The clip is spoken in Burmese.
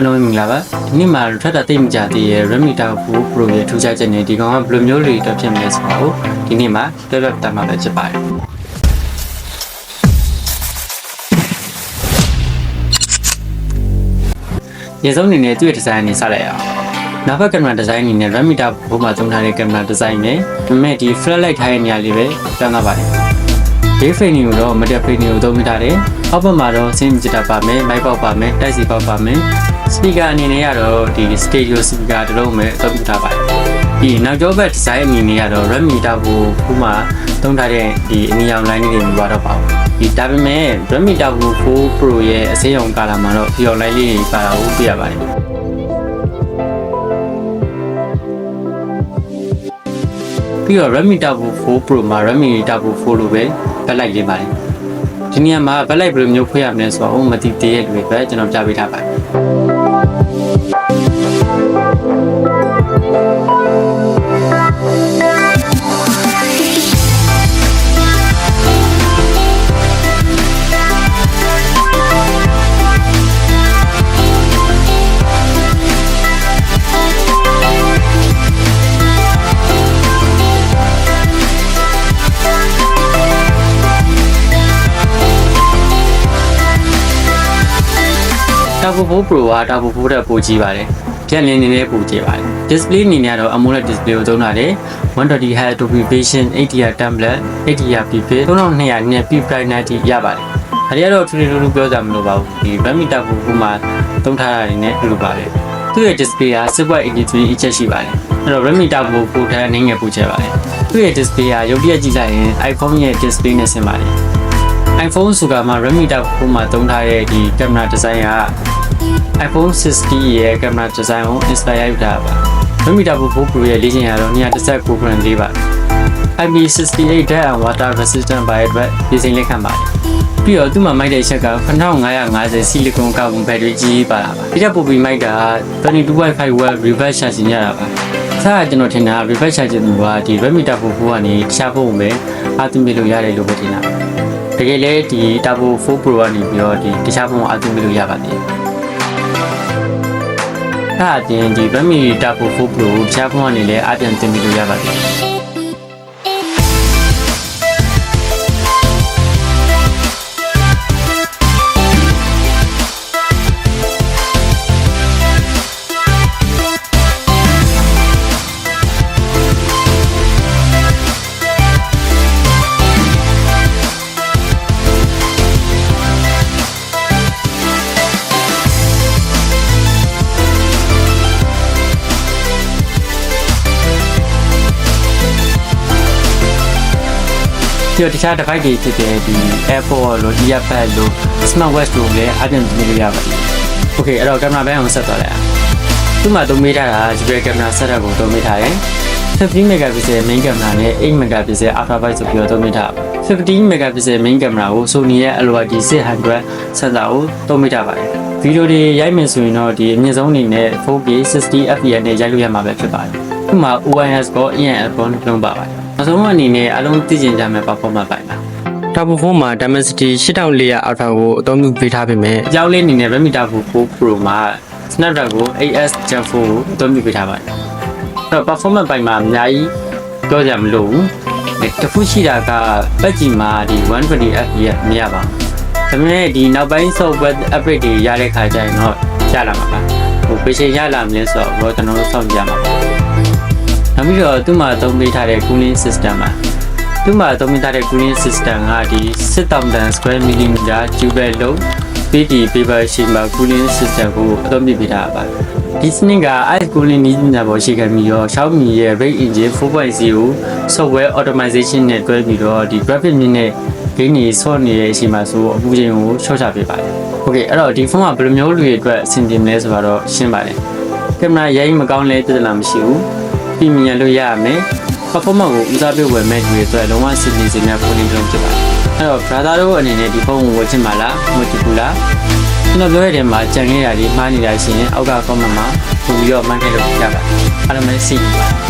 အလုံးမင်္ဂလာပါဒီနေ့မှာထွက်တာသိမကြသေးရဲ့ Redmi Tab 4 Pro ရဲ့ထူးခြားချက်နဲ့ဒီကောင်ကဘယ်လိုမျိုးတွေတက်ဖြစ်မလဲဆိုတာကိုဒီနေ့မှာတွဲတွဲတတ်မှာပဲဖြစ်ပါတယ်ရေစုံအနေနဲ့သူ့ရဲ့ဒီဇိုင်းအနေစလိုက်အောင်နောက်ဘက်ကင်မရာဒီဇိုင်းအနေနဲ့ Redmi Tab 4မှာသုံးထားတဲ့ကင်မရာဒီဇိုင်းနဲ့ဒါပေမဲ့ဒီ flashlight ထားတဲ့နေရာလေးပဲပြောင်းသွားပါတယ်Day frame ကိုတော့ media frame ကိုသုံးထားတယ်။အောက်ဘက်မှာတော့ sync digital ပါမယ်။ mic ပေါက်ပါမယ်။ type C ပေါက်ပါမယ်။ speaker အနေနဲ့ကတော့ဒီ stereo speaker တစ်လုံးပဲအသုံးပြုထားပါတယ်။ဒီနောက်ကျောဘက် design အနေနဲ့ကတော့ Redmi Tab 4မှာသုံးထားတဲ့ဒီအနီရောင် line လေးတွေမပါတော့ပါဘူး။ဒီဒါပေမဲ့ Redmi Tab 4 Pro ရဲ့အစိမ်းရောင်ကာလာမှာတော့ဒီ line လေးတွေပါတာကိုတွေ့ရပါတယ်။ပြီးတော့ Redmi Tab 4 Pro မှာ Redmi Tab 4 လိုပဲbacklight လေးပါတယ်ဒီနေရာမှာ backlight ဘယ်လိုမျိုးဖွင့်ရမလဲဆိုတော့မသိသေးတဲ့လူတွေပဲကျွန်တော်ပြပေးထားပါတယ်Tab 4 Pro က Tab 4တဲ့ပိုကြီးပါတယ်။ပြန်လင်းနေတဲ့ပိုကြီးပါတယ်။ Display အနေနဲ့တော့ AMOLED display ကိုသုံးထားတယ်။ 120Hz Dolby Vision 8DR tablet 8DR pixel 3200 နဲ့ peak brightness ရပါတယ်။ဒါတွေကတော့ထူးထူးပြောကြမလို့ပါဘူး။ဒီ Redmi Tab 4 မှာသုံးထားတာတွေနဲ့အလိုပါပဲ။သူ့ရဲ့ display က 6.83 inch ရှိပါတယ်။အဲ့တော့ Redmi Tab 4 ထက်အနေငယ်ပိုကျပါတယ်။သူ့ရဲ့ display ကရုပ်တရက်ကြည့်လိုက်ရင် iPhone ရဲ့ display နဲ့ဆင်ပါတယ်။ iPhone ဆိုတာမှာ Redmi Tab 4မှာသုံးထားတဲ့ဒီကင်မရာဒီဇိုင်းကiPhone 60ရဲ့ကင်မရာဒီဇိုင်းကို inspire လုပ်တာပါ။ Redmi Tab 4 Pro ရဲ့လေ့ကျင့်ရတော့219.4 ပါ။ IP68 Dust and Water Resistant ပါတဲ့အတွက်ပြင်ဆင်လက်ခံပါတယ်။ပြီးတော့သူ့မှာမိုက်တဲ့ချက်က9550 Silicon Carbon Battery ကြီးပါတာပါ။ဒီတက်ပို့ပြီးမိုက်တာ 22.5W reverse charging ရတာပါ။ဆက်ကျွန်တော်ထင်တာ reverse charging ကဒီ Redmi Tab 4ကနေတခြားဖို့ပဲအားသွင်းလို့ရတယ်လို့ပဲထင်တာ။တကယ်လဲဒီ Tab 4 Pro ကနေပြီးတော့ဒီတခြားဖို့အားသွင်းလို့ရပါတယ်။အဲ့အပြင်ဒီ Redmi Tab 4 Pro တခြားဖုန်းကနေလည်းအပြန်တင်ပြီးလို့ရပါတယ်ဒီတခြား device တွေဖြစ်တဲ့ဒီ AirPods လို့ earbud လို့ smartwatch တို့လည်းအပြင်တင်လို့ရပါတယ်။ Okay အဲ့တော့ကင်မရာဘက်အောင်ဆက်သွားလိုက်အောင်။သူ့မှာသုံးပေးထားတာ dual camera setup ကိုသုံးပေးထားတယ်။ 15 megapixel main camera နဲ့8 megapixel ultra wide ဆိုပြီးတော့သုံးပေးထားပါ15 megapixel main camera ကို Sony ရဲ့ ALOID 600 sensor ကိုသုံးပေးထားပါတယ်။ဗီဒီယိုတွေရိုက်မယ်ဆိုရင်တော့ဒီအမြင့်ဆုံးအနေနဲ့ 4K 60fps နဲ့ရိုက်လို့ရမှာပဲဖြစ်ပါတယ်။သူ့မှာ OIS ကို EMF ကိုလုံးပါပါတယ်။နောက်ဆုံးအနေနဲ့အလုံးသိကျင်ကြမယ် performance ပိုင်းပါ။ Tab 4မှာ Dimensity 8400 Ultra ကိုအသုံးပြုပေးထားပေမဲ့အကြောင်းလေးအနေနဲ့ Redmi Tab 4 Pro မှာ Snapdragon 8S Gen 4ကိုအသုံးပြုပေးထားပါတယ်။အဲ့တော့ performance ပိုင်းမှာအများကြီးပြောကြမလို့ဘူး။တခုရှိတာကပတ်ကြည့်မှာဒီ 120fps မရပါဘူး။ဒါပေမဲ့ဒီနောက်ပိုင်း software upgrade တွေရတဲ့ခါကျရင်တော့ရလာမှာပါ။ဘယ်ချိန်ရလာမလဲဆိုတော့ကျွန်တော်တို့စောင့်ကြည့်ရမှာပါ။နောက်ပြီးတော့သူ့မှာသုံးပေးထားတဲ့ cooling system မှာသူ့မှာသုံးပေးထားတဲ့ cooling system ကဒီ6000 square millimeter tube လုံး PD paper chamber cooling system ကိုအသုံးပြုပေးထားပါဒီစနစ်က ice cooling နည်းပညာပေါ်ရှိခဲ့ပြီးတော့ Xiaomi ရဲ့ Ray Engine 4.0 software optimization နဲ့တွဲပြီးတော့ဒီ graphic မြင့်တဲ့ gain တွေဆော့နေတဲ့အချိန်မှာဆိုအပူချိန်ကိုလျှော့ချပေးပါတယ်။ Okay အဲ့တော့ဒီဖုန်းကဘယ်လိုမျိုးလူတွေအတွက်အဆင်ပြေမလဲဆိုတော့ရှင်းပါတယ်။ကင်မရာရိုင်းမကောင်းလဲပြဿနာမရှိဘူး။ပြင်မြင်လို့ရရမယ်။ performance ကိုဦးစားပေးဝယ်မဲ့လူတွေအတွက်လုံးဝစီစဉ်နေဖုန်းလေးတစ်လုံးဖြစ်ပါတယ်။အဲ့တော့ brother တို့အနေနဲ့ဒီဖုန်းကိုဝယ်ချင်ပါလားမဝယ်ချင်ဘူးလားကျွန်တော်ပြောရတဲ့မှာကြံခဲ့တာဒီမှားနေတာရှိရင်အောက်က comment မှာပို့ပြီးတော့မှန်းခဲ့လို့ရပါတယ်အားလုံးပဲစီးပါ